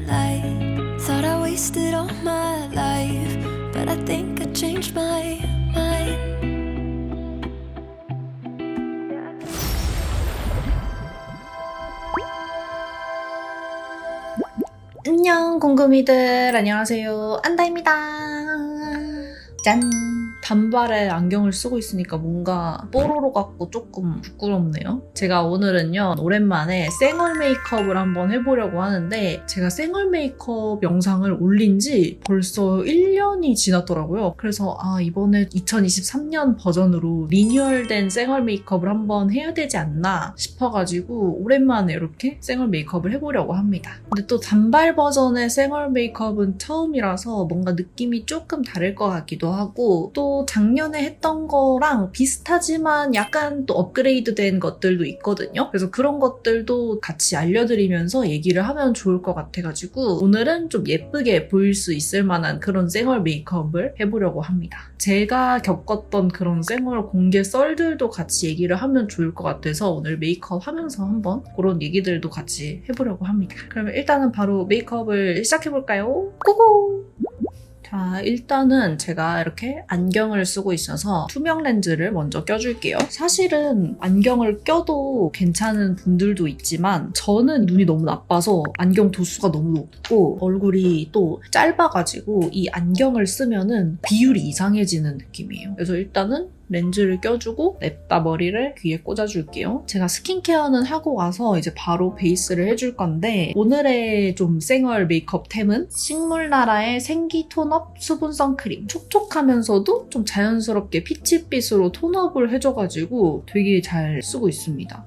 light. Thought I wasted all my life, but I think I changed my mind. 안녕 궁금이들, 안녕하세요, 안다입니다. 짠! 단발에 안경을 쓰고 있으니까 뭔가 뽀로로 같고 조금 부끄럽네요. 제가 오늘은요, 오랜만에 쌩얼 메이크업을 한번 해보려고 하는데, 제가 쌩얼 메이크업 영상을 올린 지 벌써 1년이 지났더라고요. 그래서 이번에 2023년 버전으로 리뉴얼된 쌩얼 메이크업을 한번 해야 되지 않나 싶어가지고 오랜만에 이렇게 쌩얼 메이크업을 해보려고 합니다. 근데 또 단발 버전의 쌩얼 메이크업은 처음이라서 뭔가 느낌이 조금 다를 것 같기도 하고, 또 작년에 했던 거랑 비슷하지만 약간 또 업그레이드된 것들도 있거든요. 그래서 그런 것들도 같이 알려드리면서 얘기를 하면 좋을 것 같아가지고 오늘은 좀 예쁘게 보일 수 있을 만한 그런 쌩얼 메이크업을 해보려고 합니다. 제가 겪었던 그런 쌩얼 공개 썰들도 같이 얘기를 하면 좋을 것 같아서 오늘 메이크업 하면서 한번 그런 얘기들도 같이 해보려고 합니다. 그러면 일단은 바로 메이크업을 시작해볼까요? 고고! 자, 일단은 제가 이렇게 안경을 쓰고 있어서 투명 렌즈를 먼저 껴줄게요. 사실은 안경을 껴도 괜찮은 분들도 있지만 저는 눈이 너무 나빠서 안경 도수가 너무 높고 얼굴이 또 짧아가지고 이 안경을 쓰면은 비율이 이상해지는 느낌이에요. 그래서 일단은 렌즈를 껴주고 냅다 머리를 귀에 꽂아줄게요. 제가 스킨케어는 하고 와서 이제 바로 베이스를 해줄 건데, 오늘의 좀 쌩얼 메이크업템은 식물나라의 생기 톤업 수분 선크림. 촉촉하면서도 좀 자연스럽게 피치빛으로 톤업을 해줘가지고 되게 잘 쓰고 있습니다.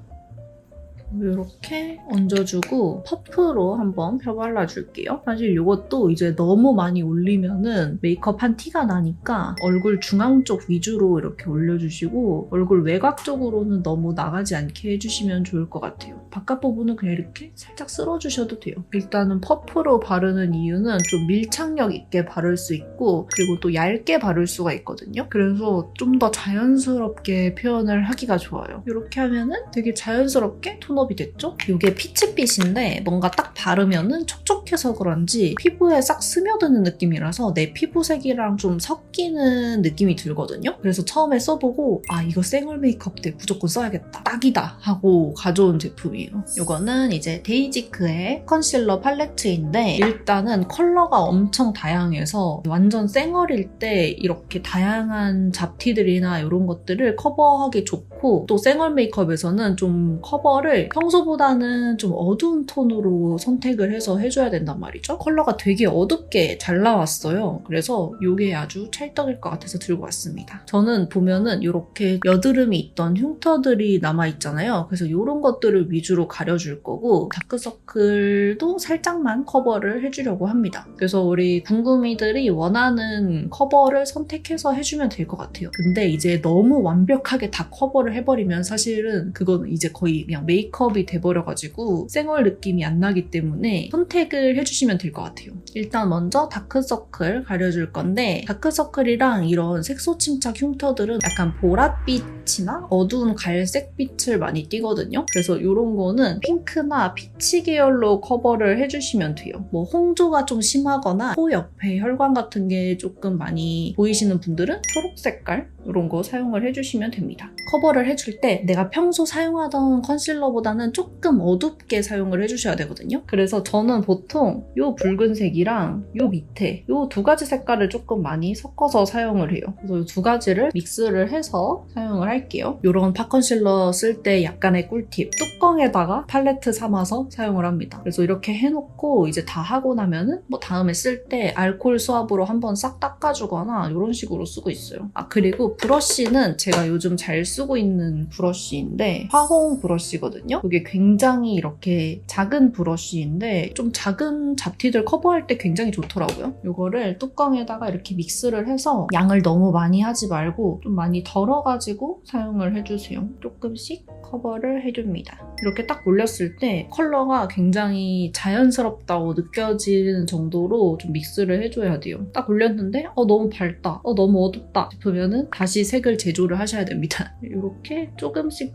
이렇게 얹어주고 퍼프로 한번 펴발라줄게요. 사실 이것도 이제 너무 많이 올리면은 메이크업한 티가 나니까 얼굴 중앙 쪽 위주로 이렇게 올려주시고 얼굴 외곽 쪽으로는 너무 나가지 않게 해주시면 좋을 것 같아요. 바깥 부분은 그냥 이렇게 살짝 쓸어주셔도 돼요. 일단은 퍼프로 바르는 이유는 좀 밀착력 있게 바를 수 있고, 그리고 또 얇게 바를 수가 있거든요. 그래서 좀 더 자연스럽게 표현을 하기가 좋아요. 이렇게 하면은 되게 자연스럽게 톤업이 됐죠? 이게 피치빛인데 뭔가 딱 바르면은 촉촉해서 그런지 피부에 싹 스며드는 느낌이라서 내 피부색이랑 좀 섞이는 느낌이 들거든요? 그래서 처음에 써보고 이거 쌩얼 메이크업 때 무조건 써야겠다, 딱이다 하고 가져온 제품이에요. 이거는 이제 데이지크의 컨실러 팔레트인데 일단은 컬러가 엄청 다양해서 완전 쌩얼일 때 이렇게 다양한 잡티들이나 이런 것들을 커버하기 좋고, 또 쌩얼 메이크업에서는 좀 커버를 평소보다는 좀 어두운 톤으로 선택을 해서 해줘야 된단 말이죠. 컬러가 되게 어둡게 잘 나왔어요. 그래서 이게 아주 찰떡일 것 같아서 들고 왔습니다. 저는 보면은 이렇게 여드름이 있던 흉터들이 남아있잖아요. 그래서 이런 것들을 위주로 가려줄 거고, 다크서클도 살짝만 커버를 해주려고 합니다. 그래서 우리 궁금이들이 원하는 커버를 선택해서 해주면 될 것 같아요. 근데 이제 너무 완벽하게 다 커버를 해버리면 사실은 그건 이제 거의 그냥 메이크업이 돼버려가지고 쌩얼 느낌이 안 나기 때문에 선택을 해주시면 될 것 같아요. 일단 먼저 다크서클 가려줄 건데, 다크서클이랑 이런 색소 침착 흉터들은 약간 보랏빛이나 어두운 갈색빛을 많이 띠거든요. 그래서 이런 거는 핑크나 피치 계열로 커버를 해주시면 돼요. 뭐 홍조가 좀 심하거나 코 옆에 혈관 같은 게 조금 많이 보이시는 분들은 초록 색깔 이런 거 사용을 해주시면 됩니다. 커버를 해줄 때 내가 평소 사용하던 컨실러보다는 조금 어둡게 사용을 해주셔야 되거든요. 그래서 저는 보통 이 붉은색이랑 이 밑에 이 두 가지 색깔을 조금 많이 섞어서 사용을 해요. 그래서 이 두 가지를 믹스를 해서 사용을 할게요. 이런 팝 컨실러 쓸 때 약간의 꿀팁, 뚜껑에다가 팔레트 삼아서 사용을 합니다. 그래서 이렇게 해놓고 이제 다 하고 나면은 뭐 다음에 쓸 때 알코올 수압으로 한번 싹 닦아주거나 이런 식으로 쓰고 있어요. 그리고 브러쉬는 제가 요즘 잘 쓰고 있는 브러쉬인데 화홍 브러쉬거든요. 이게 굉장히 이렇게 작은 브러쉬인데 좀 작은 잡티들 커버할 때 굉장히 좋더라고요. 이거를 뚜껑에다가 이렇게 믹스를 해서 양을 너무 많이 하지 말고 좀 많이 덜어가지고 사용을 해주세요. 조금씩 커버를 해줍니다. 이렇게 딱 올렸을 때 컬러가 굉장히 자연스럽다고 느껴지는 정도로 좀 믹스를 해줘야 돼요. 딱 올렸는데 너무 밝다, 너무 어둡다 싶으면은 다시 색을 제조를 하셔야 됩니다. 이렇게 조금씩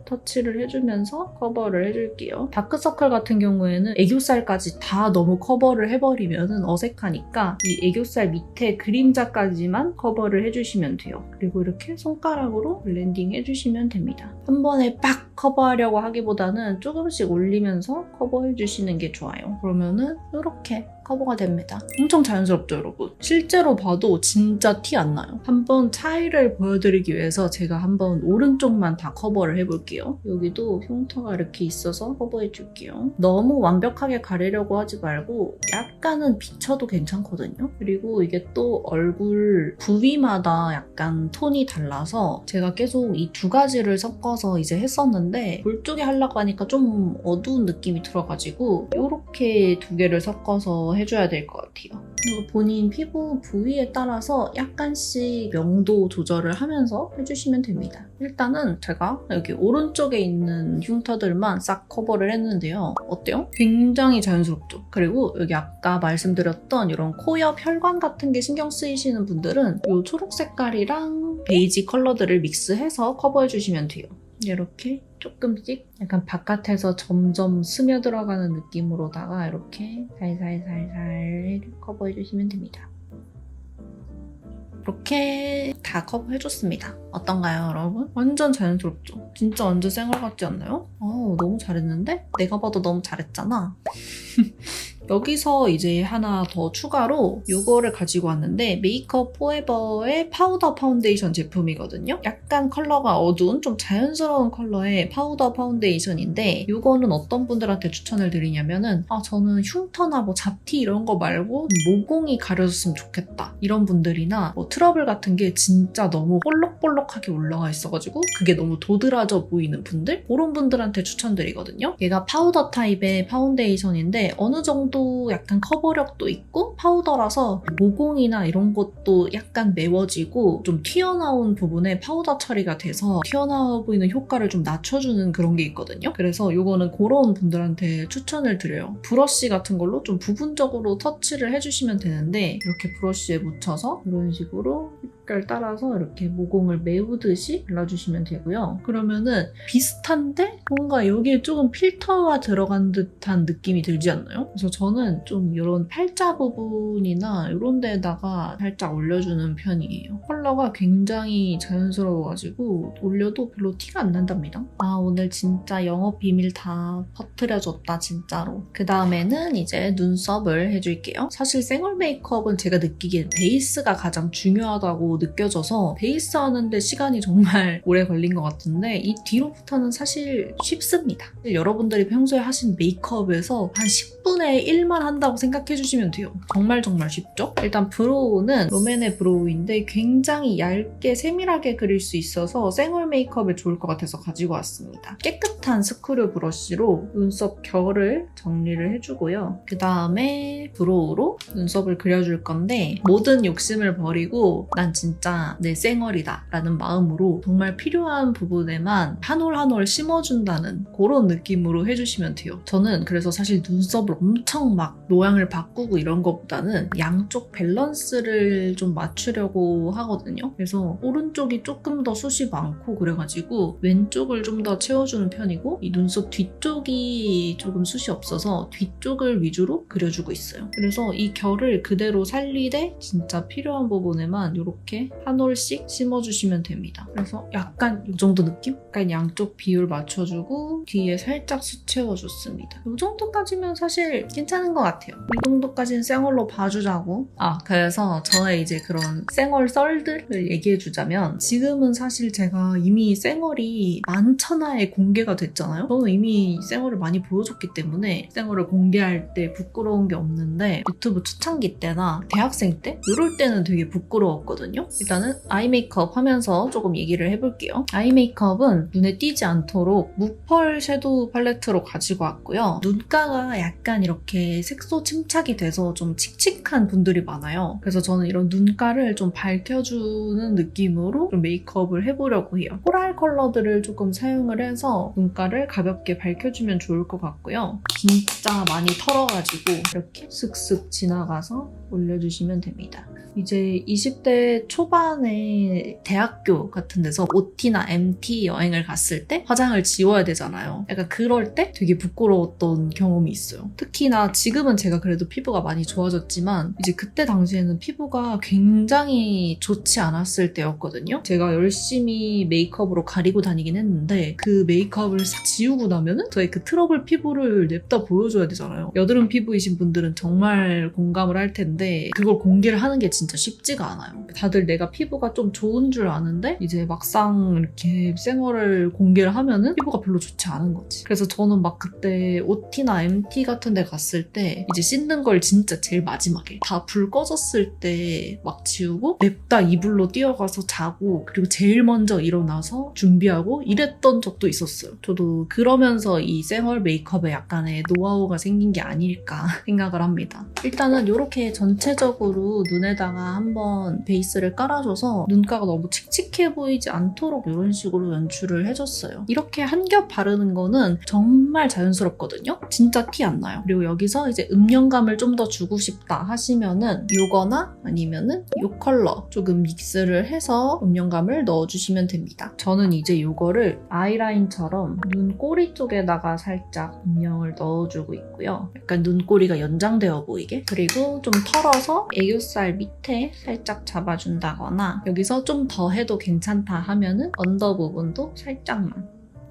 터치를 해주면서 커버를 해줄게요. 다크서클 같은 경우에는 애교살까지 다 너무 커버를 해버리면은 어색하니까 이 애교살 밑에 그림자까지만 커버를 해주시면 돼요. 그리고 이렇게 손가락으로 블렌딩 해주시면 됩니다. 한 번에 빡 커버하려고 하기보다는 조금씩 올리면서 커버해주시는 게 좋아요. 그러면은 이렇게 커버가 됩니다. 엄청 자연스럽죠, 여러분? 실제로 봐도 진짜 티 안 나요. 한번 차이를 보여드리기 위해서 제가 한번 오른쪽만 다 커버를 해볼게요. 여기도 흉터가 이렇게 있어서 커버해줄게요. 너무 완벽하게 가리려고 하지 말고 약간은 비춰도 괜찮거든요. 그리고 이게 또 얼굴 부위마다 약간 톤이 달라서 제가 계속 이 두 가지를 섞어서 이제 했었는데 볼 쪽에 하려고 하니까 좀 어두운 느낌이 들어가지고 이렇게 두 개를 섞어서 해줘야 될 것 같아요. 그리고 본인 피부 부위에 따라서 약간씩 명도 조절을 하면서 해주시면 됩니다. 일단은 제가 여기 오른쪽에 있는 흉터들만 싹 커버를 했는데요. 어때요? 굉장히 자연스럽죠? 그리고 여기 아까 말씀드렸던 이런 코 옆 혈관 같은 게 신경 쓰이시는 분들은 이 초록 색깔이랑 베이지 컬러들을 믹스해서 커버해주시면 돼요. 이렇게 조금씩 약간 바깥에서 점점 스며들어가는 느낌으로다가 이렇게 살살살살 커버해주시면 됩니다. 이렇게 다 커버해줬습니다. 어떤가요, 여러분? 완전 자연스럽죠? 진짜 완전 생얼 같지 않나요? 너무 잘했는데? 내가 봐도 너무 잘했잖아. 여기서 이제 하나 더 추가로 이거를 가지고 왔는데 메이크업 포에버의 파우더 파운데이션 제품이거든요. 약간 컬러가 어두운 좀 자연스러운 컬러의 파우더 파운데이션인데 이거는 어떤 분들한테 추천을 드리냐면은 저는 흉터나 뭐 잡티 이런 거 말고 모공이 가려졌으면 좋겠다 이런 분들이나 뭐 트러블 같은 게 진짜 너무 볼록볼록하게 올라와 있어가지고 그게 너무 도드라져 보이는 분들 그런 분들한테 추천드리거든요. 얘가 파우더 타입의 파운데이션인데 어느 정도 약간 커버력도 있고 파우더라서 모공이나 이런 것도 약간 메워지고 좀 튀어나온 부분에 파우더 처리가 돼서 튀어나와 보이는 효과를 좀 낮춰주는 그런 게 있거든요. 그래서 이거는 그런 분들한테 추천을 드려요. 브러쉬 같은 걸로 좀 부분적으로 터치를 해주시면 되는데 이렇게 브러쉬에 묻혀서 이런 식으로 색깔 따라서 이렇게 모공을 메우듯이 발라주시면 되고요. 그러면은 비슷한데 뭔가 여기에 조금 필터가 들어간 듯한 느낌이 들지 않나요? 그래서 저는 좀 이런 팔자 부분이나 이런 데다가 살짝 올려주는 편이에요. 컬러가 굉장히 자연스러워가지고 올려도 별로 티가 안 난답니다. 오늘 진짜 영업 비밀 다 퍼뜨려줬다 진짜로. 그 다음에는 이제 눈썹을 해줄게요. 사실 생얼 메이크업은 제가 느끼기엔 베이스가 가장 중요하다고 느껴져서 베이스 하는데 시간이 정말 오래 걸린 것 같은데 이 뒤로부터는 사실 쉽습니다. 여러분들이 평소에 하신 메이크업에서 한 10분의 1만 한다고 생각해 주시면 돼요. 정말 쉽죠? 일단 브로우는 롬앤의 브로우인데 굉장히 얇게 세밀하게 그릴 수 있어서 생얼 메이크업에 좋을 것 같아서 가지고 왔습니다. 깨끗한 스크류 브러쉬로 눈썹 결을 정리를 해주고요. 그 다음에 브로우로 눈썹을 그려줄 건데 모든 욕심을 버리고 난 진짜 내 생얼이다 라는 마음으로 정말 필요한 부분에만 한 올 한 올 심어준다는 그런 느낌으로 해주시면 돼요. 저는 그래서 사실 눈썹을 엄청 막 모양을 바꾸고 이런 것보다는 양쪽 밸런스를 좀 맞추려고 하거든요. 그래서 오른쪽이 조금 더 숱이 많고 그래가지고 왼쪽을 좀 더 채워주는 편이고 이 눈썹 뒤쪽이 조금 숱이 없어서 뒤쪽을 위주로 그려주고 있어요. 그래서 이 결을 그대로 살리되 진짜 필요한 부분에만 이렇게 한 올씩 심어주시면 됩니다. 그래서 약간 이 정도 느낌? 약간 양쪽 비율 맞춰주고 뒤에 살짝 숱 채워줬습니다. 이 정도까지면 사실 괜찮은 것 같아요. 이 정도까지는 생얼로 봐주자고. 그래서 저의 이제 그런 생얼 썰들을 얘기해주자면 지금은 사실 제가 이미 생얼이 만천하에 공개가 됐잖아요. 저는 이미 생얼을 많이 보여줬기 때문에 생얼을 공개할 때 부끄러운 게 없는데 유튜브 초창기 때나 대학생 때 이럴 때는 되게 부끄러웠거든요. 일단은 아이 메이크업 하면서 조금 얘기를 해볼게요. 아이 메이크업은 눈에 띄지 않도록 무펄 섀도우 팔레트로 가지고 왔고요. 눈가가 약간 이렇게 이렇게 색소 침착이 돼서 좀 칙칙한 분들이 많아요. 그래서 저는 이런 눈가를 좀 밝혀주는 느낌으로 좀 메이크업을 해보려고 해요. 코랄 컬러들을 조금 사용을 해서 눈가를 가볍게 밝혀주면 좋을 것 같고요. 진짜 많이 털어가지고 이렇게 슥슥 지나가서 올려주시면 됩니다. 이제 20대 초반에 대학교 같은 데서 OT나 MT 여행을 갔을 때 화장을 지워야 되잖아요. 약간 그럴 때 되게 부끄러웠던 경험이 있어요. 특히나 지금은 제가 그래도 피부가 많이 좋아졌지만 이제 그때 당시에는 피부가 굉장히 좋지 않았을 때였거든요. 제가 열심히 메이크업으로 가리고 다니긴 했는데 그 메이크업을 싹 지우고 나면은 저의 그 트러블 피부를 냅다 보여줘야 되잖아요. 여드름 피부이신 분들은 정말 공감을 할 텐데 그걸 공개를 하는 게 진짜 쉽지가 않아요. 다들 내가 피부가 좀 좋은 줄 아는데 이제 막상 이렇게 생얼을 공개를 하면은 피부가 별로 좋지 않은 거지. 그래서 저는 막 그때 OT나 MT 같은 데 갔을 때 이제 씻는 걸 진짜 제일 마지막에 다 불 꺼졌을 때 막 지우고 냅다 이불로 뛰어가서 자고 그리고 제일 먼저 일어나서 준비하고 이랬던 적도 있었어요. 저도 그러면서 이 생얼 메이크업에 약간의 노하우가 생긴 게 아닐까 생각을 합니다. 일단은 이렇게 전체적으로 눈에다가 한번 베이스를 깔아줘서 눈가가 너무 칙칙해 보이지 않도록 이런 식으로 연출을 해줬어요. 이렇게 한 겹 바르는 거는 정말 자연스럽거든요. 진짜 티 안 나요. 그리고 여기서 이제 음영감을 좀 더 주고 싶다 하시면은 이거나 아니면은 이 컬러 조금 믹스를 해서 음영감을 넣어주시면 됩니다. 저는 이제 이거를 아이라인처럼 눈꼬리 쪽에다가 살짝 음영을 넣어주고 있고요. 약간 눈꼬리가 연장되어 보이게. 그리고 좀 털어서 애교살 밑에 살짝 잡아준다거나 여기서 좀 더 해도 괜찮다 하면은 언더 부분도 살짝만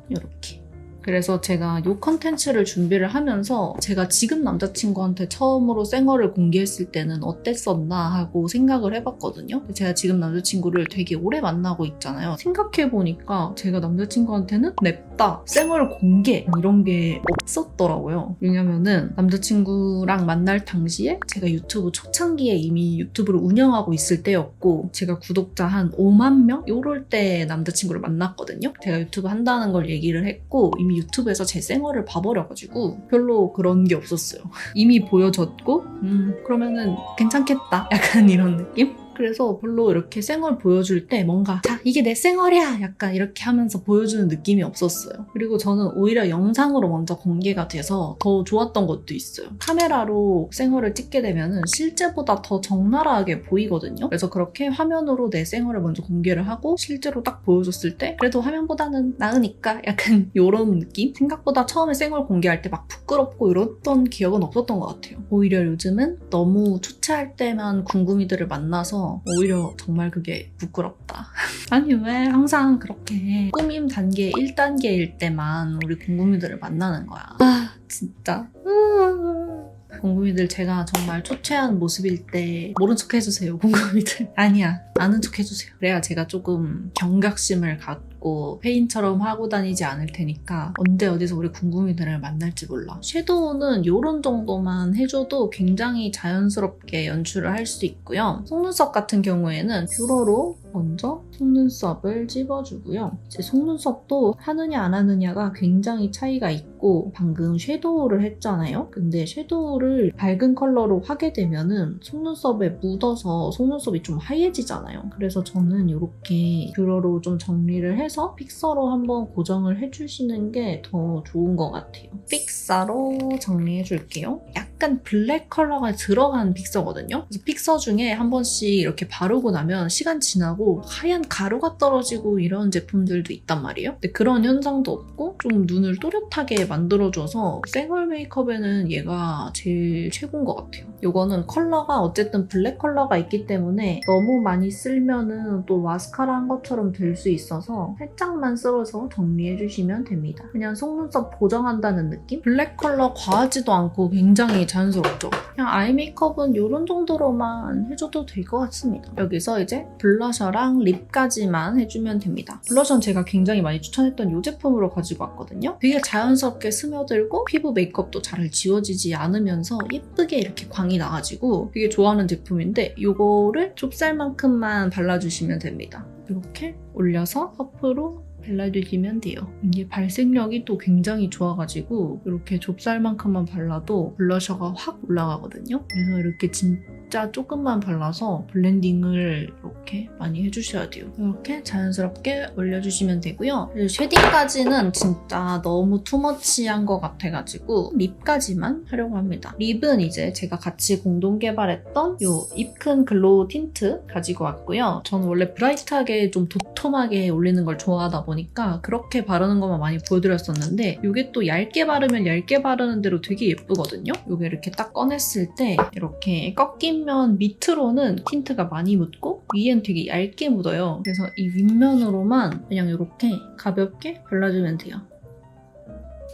이렇게. 그래서 제가 이 컨텐츠를 준비를 하면서 제가 지금 남자친구한테 처음으로 생얼을 공개했을 때는 어땠었나 하고 생각을 해봤거든요. 제가 지금 남자친구를 되게 오래 만나고 있잖아요. 생각해보니까 제가 남자친구한테는 냅다 생얼 공개 이런 게 없었더라고요. 왜냐면은 남자친구랑 만날 당시에 제가 유튜브 초창기에 이미 유튜브를 운영하고 있을 때였고 제가 구독자 한 5만 명? 이럴 때 남자친구를 만났거든요. 제가 유튜브 한다는 걸 얘기를 했고 이미 유튜브에서 제 생얼을 봐버려가지고 별로 그런 게 없었어요. 이미 보여줬고 그러면은 괜찮겠다 약간 이런 느낌? 그래서 별로 이렇게 생얼 보여줄 때 뭔가 자 이게 내 생얼이야 약간 이렇게 하면서 보여주는 느낌이 없었어요. 그리고 저는 오히려 영상으로 먼저 공개가 돼서 더 좋았던 것도 있어요. 카메라로 생얼을 찍게 되면 실제보다 더 적나라하게 보이거든요. 그래서 그렇게 화면으로 내 생얼을 먼저 공개를 하고 실제로 딱 보여줬을 때 그래도 화면보다는 나으니까 약간 이런 느낌? 생각보다 처음에 생얼 공개할 때 막 부끄럽고 이랬던 기억은 없었던 것 같아요. 오히려 요즘은 너무 초췌할 때만 궁금이들을 만나서 오히려 정말 그게 부끄럽다. 아니 왜 항상 그렇게 꾸밈 단계 1단계일 때만 우리 궁금이들을 만나는 거야. 아 진짜. 궁금이들 제가 정말 초췌한 모습일 때 모른 척 해주세요. 궁금이들. 아니야. 아는 척 해주세요. 그래야 제가 조금 경각심을 갖고 페인처럼 하고 다니지 않을 테니까 언제 어디서 우리 궁금이들을 만날지 몰라. 섀도우는 이런 정도만 해줘도 굉장히 자연스럽게 연출을 할 수 있고요. 속눈썹 같은 경우에는 뷰러로 먼저 속눈썹을 찝어주고요. 제 속눈썹도 하느냐 안 하느냐가 굉장히 차이가 있고 방금 섀도우를 했잖아요. 근데 섀도우를 밝은 컬러로 하게 되면은 속눈썹에 묻어서 속눈썹이 좀 하얘지잖아요. 그래서 저는 이렇게 뷰러로 좀 정리를 해서 픽서로 한번 고정을 해주시는 게 더 좋은 것 같아요. 픽서로 정리해줄게요. 약간 블랙 컬러가 들어간 픽서거든요. 그래서 픽서 중에 한 번씩 이렇게 바르고 나면 시간 지나고 하얀 가루가 떨어지고 이런 제품들도 있단 말이에요. 근데 그런 현상도 없고 좀 눈을 또렷하게 만들어줘서 생얼 메이크업에는 얘가 제일 최고인 것 같아요. 이거는 컬러가 어쨌든 블랙 컬러가 있기 때문에 너무 많이 쓸면은 또 마스카라 한 것처럼 될 수 있어서 살짝만 쓸어서 정리해주시면 됩니다. 그냥 속눈썹 보정한다는 느낌? 블랙 컬러 과하지도 않고 굉장히 자연스럽죠? 그냥 아이 메이크업은 이런 정도로만 해줘도 될 것 같습니다. 여기서 이제 블러셔랑 립까지만 해주면 됩니다. 블러셔는 제가 굉장히 많이 추천했던 이 제품으로 가지고 왔거든요. 되게 자연스럽게 스며들고 피부 메이크업도 잘 지워지지 않으면서 예쁘게 이렇게 광이 나가지고 되게 좋아하는 제품인데 이거를 좁쌀만큼만 발라주시면 됩니다. 이렇게 올려서 퍼프로 발라주시면 돼요. 이게 발색력이 또 굉장히 좋아가지고 이렇게 좁쌀만큼만 발라도 블러셔가 확 올라가거든요. 그래서 이렇게 진짜 조금만 발라서 블렌딩을 이렇게 많이 해주셔야 돼요. 이렇게 자연스럽게 올려주시면 되고요. 그리고 쉐딩까지는 진짜 너무 투머치한 것 같아가지고 립까지만 하려고 합니다. 립은 이제 제가 같이 공동 개발했던 요 입큰 글로우 틴트 가지고 왔고요. 저는 원래 브라이트하게 좀 도톰하게 올리는 걸 좋아하다 보니까 그렇게 바르는 것만 많이 보여드렸었는데 이게 또 얇게 바르면 얇게 바르는 대로 되게 예쁘거든요. 이게 이렇게 딱 꺼냈을 때 이렇게 꺾이면 밑으로는 틴트가 많이 묻고 위엔 되게 얇게 묻어요. 그래서 이 윗면으로만 그냥 이렇게 가볍게 발라주면 돼요.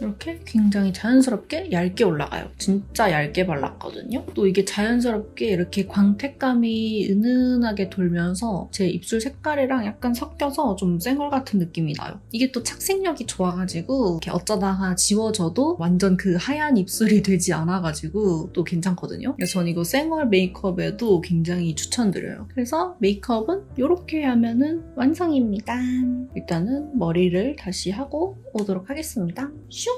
이렇게 굉장히 자연스럽게 얇게 올라가요. 진짜 얇게 발랐거든요. 또 이게 자연스럽게 이렇게 광택감이 은은하게 돌면서 제 입술 색깔이랑 약간 섞여서 좀 쌩얼 같은 느낌이 나요. 이게 또 착색력이 좋아가지고 이렇게 어쩌다가 지워져도 완전 그 하얀 입술이 되지 않아가지고 또 괜찮거든요. 그래서 전 이거 쌩얼 메이크업에도 굉장히 추천드려요. 그래서 메이크업은 이렇게 하면은 완성입니다. 일단은 머리를 다시 하고 오도록 하겠습니다. 슝!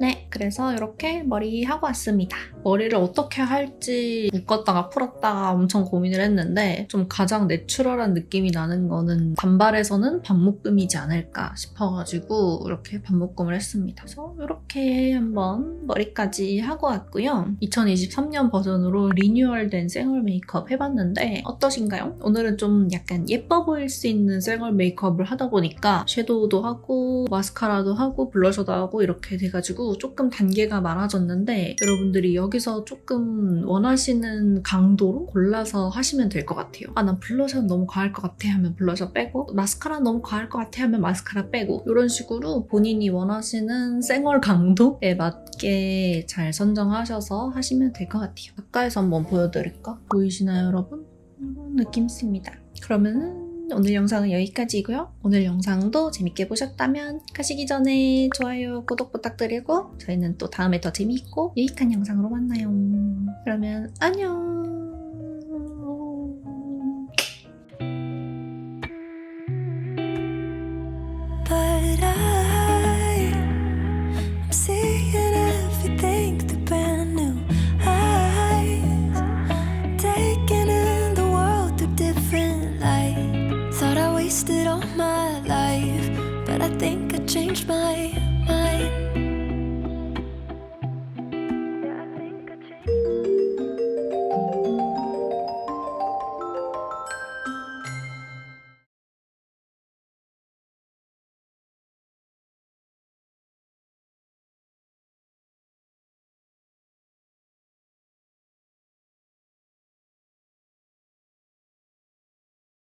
네, 그래서 이렇게 머리 하고 왔습니다. 머리를 어떻게 할지 묶었다가 풀었다가 엄청 고민을 했는데 좀 가장 내추럴한 느낌이 나는 거는 단발에서는 반묶음이지 않을까 싶어가지고 이렇게 반묶음을 했습니다. 그래서 이렇게 한번 머리까지 하고 왔고요. 2023년 버전으로 리뉴얼된 쌩얼 메이크업 해봤는데 어떠신가요? 오늘은 좀 약간 예뻐 보일 수 있는 쌩얼 메이크업을 하다 보니까 섀도우도 하고 마스카라도 하고 블러셔도 하고 이렇게 돼가지고 조금 단계가 많아졌는데 여러분들이 여기서 조금 원하시는 강도로 골라서 하시면 될 것 같아요. 난 블러셔는 너무 과할 것 같아 하면 블러셔 빼고 마스카라는 너무 과할 것 같아 하면 마스카라 빼고 이런 식으로 본인이 원하시는 쌩얼 강도에 맞게 잘 선정하셔서 하시면 될 것 같아요. 가까이서 한번 보여드릴까? 보이시나요 여러분? 이런 느낌 있습니다. 그러면은 오늘 영상은 여기까지이고요. 오늘 영상도 재밌게 보셨다면 가시기 전에 좋아요, 구독 부탁드리고 저희는 또 다음에 더 재미있고 유익한 영상으로 만나요. 그러면 안녕! But I'm seeing everything through brand new eyes, taking in the world through different light. Thought I wasted all my life, but I think I changed my